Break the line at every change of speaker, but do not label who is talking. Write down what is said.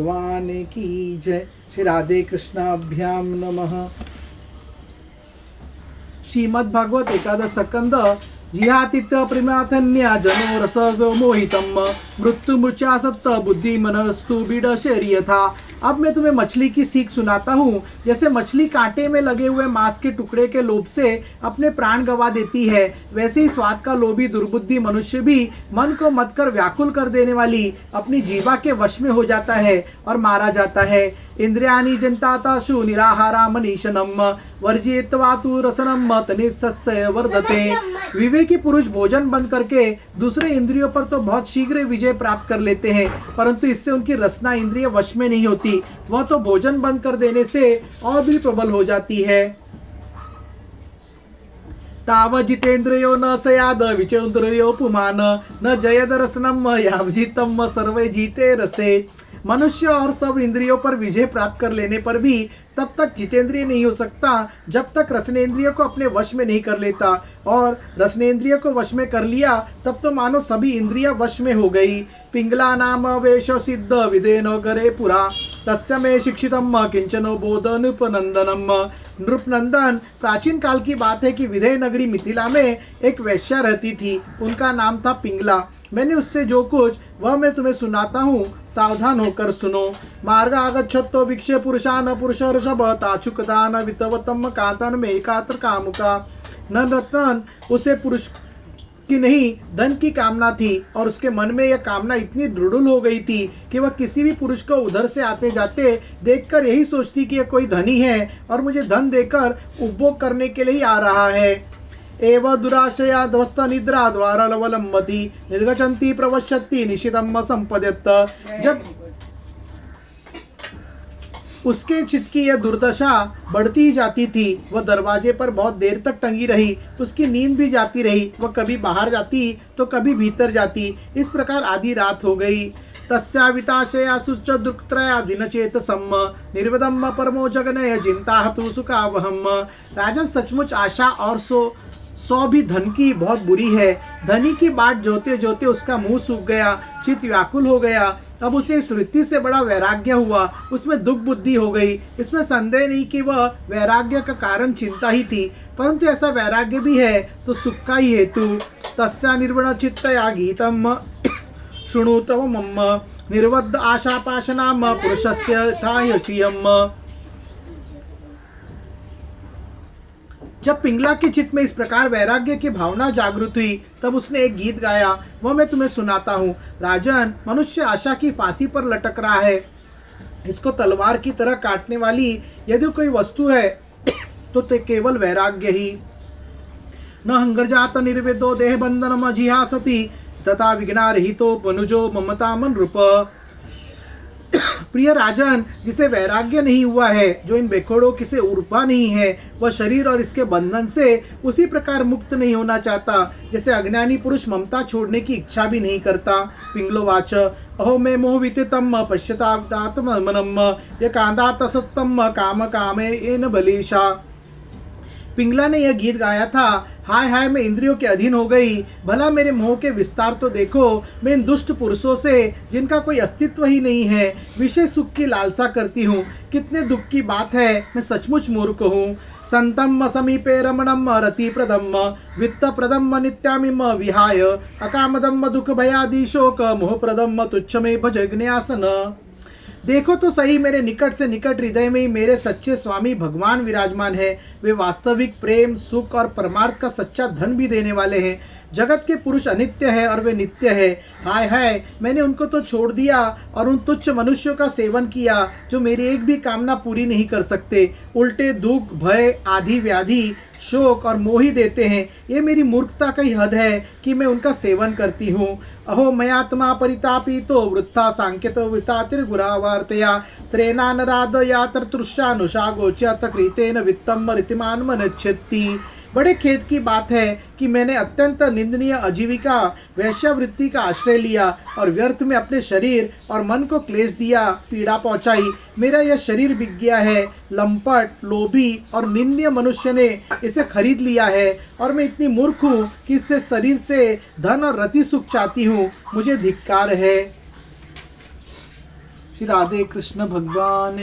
भगवान की जय। श्री राधे कृष्णाभ्याम नमः। श्रीमद् भागवत एकादश स्कंद जिहातीत्य प्रेमाथन्या जनो रस मोहितम मृत्यु मूर्छा सत्त बुद्धि मनस्तु बीड़ शरीर था। अब मैं तुम्हें मछली की सीख सुनाता हूँ। जैसे मछली कांटे में लगे हुए मांस के टुकड़े के लोभ से अपने प्राण गंवा देती है, वैसे ही स्वाद का लोभी दुर्बुद्धि मनुष्य भी मन को मत कर व्याकुल कर देने वाली अपनी जीवा के वश में हो जाता है और मारा जाता है। इंद्रियाणि जन्ताताशु निराहारा मनीषनम वर्जित्वा तु रसनम तनिसस्य वर्धते। विवेकी पुरुष भोजन बंद करके दूसरे इंद्रियों पर तो बहुत शीघ्र विजय प्राप्त कर लेते हैं, परंतु इससे उनकी रसना इंद्रिय वश में नहीं होती। वह तो भोजन बंद कर देने से और भी प्रबल हो जाती है। ताव जितेन्द्रियो न सयाद विचेन्द्रियो पुमान न जयद रसनम यावजितम सर्वे जीते रसे। मनुष्य और सब इंद्रियों पर विजय प्राप्त कर लेने पर भी तब तक जितेंद्रिय नहीं हो सकता जब तक रसनेन्द्रिय को अपने वश में नहीं कर लेता, और रसनेन्द्रिय को वश में कर लिया तब तो मानो सभी इंद्रियां वश में हो गई। पिंगला नाम वेश सिद्ध विदेनो गरे पुरा तस्य में शिक्षितम किंचनो बोध नृपनंदनम। नृपनंदन प्राचीन काल की बात है कि विदेह नगरी मिथिला में एक वैश्या रहती थी। उनका नाम था पिंगला। मैंने उससे जो कुछ वह मैं तुम्हें सुनाता हूँ, सावधान होकर सुनो। मार्ग आगच्छतो भिक्षे पुरुषान पुरुष ऋषभ ताचुकदान वितवतम कातन में एकात्र कामुका। न रतन उसे पुरुष की नहीं धन की कामना थी, और उसके मन में यह कामना इतनी दृढ़ हो गई थी कि वह किसी भी पुरुष को उधर से आते जाते देखकर यही सोचती कि यह कोई धनी है और मुझे धन देकर उपभोग करने के लिए ही आ रहा है। एव दुराशया ध्वस्त निद्रा द्वारलवलंबती निर्गछन्ति प्रवशति निशितम संपद्यत। जब उसके चित्त की यह दुर्दशा बढ़ती ही जाती थी, वह दरवाजे पर बहुत देर तक टंगी रही। उसकी नींद भी जाती रही, वह कभी बाहर जाती तो कभी भीतर जाती। इस प्रकार आधी रात हो गई। तस्याविताशया सुच दुक्त्रया दिनचेत सम्म निर्वदम परमो जगनय चिंता तु सुखावहम। राजन, सचमुच आशा और सौ भी धन की बहुत बुरी है। धनी की बाट जोते जोते उसका मुंह सूख गया, चित्त व्याकुल हो गया। अब उसे इस वृत्ति से बड़ा वैराग्य हुआ, उसमें दुख बुद्धि हो गई। इसमें संदेह नहीं कि वह वैराग्य का कारण चिंता ही थी, परंतु ऐसा वैराग्य भी है तो सुख का ही हेतु। तस्या निर्वण चित्तया गीतम शृणुतव मम निर्वद्ध आशापाशनाम पुरुषस्य थायसीयम। जब पिंगला के चित्त में इस प्रकार वैराग्य की भावना जागृत हुई, तब उसने एक गीत गाया, वह मैं तुम्हें सुनाता हूँ। राजन, मनुष्य आशा की फांसी पर लटक रहा है। इसको तलवार की तरह काटने वाली यदि कोई वस्तु है तो केवल वैराग्य ही। न हंगरजात निर्वेदो देह बंधनम जिहासति तथा विघ्नारहितो मनुजो ममता मन रूप। प्रिय राजन, जिसे वैराग्य नहीं हुआ है, जो इन बेखोड़ों की से उर्पा नहीं है, वह शरीर और इसके बंधन से उसी प्रकार मुक्त नहीं होना चाहता जैसे अज्ञानी पुरुष ममता छोड़ने की इच्छा भी नहीं करता। पिंगलोवाच अहो मे मोहवितम पश्यतात्मनम ये कांदात सत्तम काम कामे एन बलीशा। पिंगला ने यह गीत गाया था, हाय हाय मैं इंद्रियों के अधीन हो गई। भला मेरे मोह के विस्तार तो देखो। मैं इन दुष्ट पुरुषों से जिनका कोई अस्तित्व ही नहीं है विषय सुख की लालसा करती हूँ। कितने दुख की बात है, मैं सचमुच मूर्ख हूँ। संतम समीपे रमणम रतिप्रदम वित्तप्रदम नित्यामिम विहाय अकामदम दुख भयादि शोक मोहप्रदम तुच्छ में भज ज्ञासन। देखो तो सही, मेरे निकट से निकट हृदय में ही मेरे सच्चे स्वामी भगवान विराजमान है। वे वास्तविक प्रेम, सुख और परमार्थ का सच्चा धन भी देने वाले हैं। जगत के पुरुष अनित्य है और वे नित्य है। हाय हाय, मैंने उनको तो छोड़ दिया और उन तुच्छ मनुष्यों का सेवन किया जो मेरी एक भी कामना पूरी नहीं कर सकते। उल्टे दुख, भय, आदि व्याधि, शोक और मोह ही देते हैं। ये मेरी मूर्खता का ही हद है कि मैं उनका सेवन करती हूँ। अहो मयात्मा परितापितो वृत्था सांकेतो वितातिर्गुरावार्तया स्त्रेनानराद यात्र तृष्णानुषागोच्यत कृतेन वित्तम रीतिमान मनच्छति। बड़े खेद की बात है कि मैंने अत्यंत निंदनीय आजीविका वैश्यावृत्ति का आश्रय लिया और व्यर्थ में अपने शरीर और मन को क्लेश दिया, पीड़ा पहुंचाई। मेरा यह शरीर बिक गया है। लंपट, लोभी और निंदनीय मनुष्य ने इसे खरीद लिया है और मैं इतनी मूर्ख हूँ कि इससे शरीर से धन और रति सुख चाहती हूँ। मुझे धिक्कार है। श्री राधे कृष्ण भगवान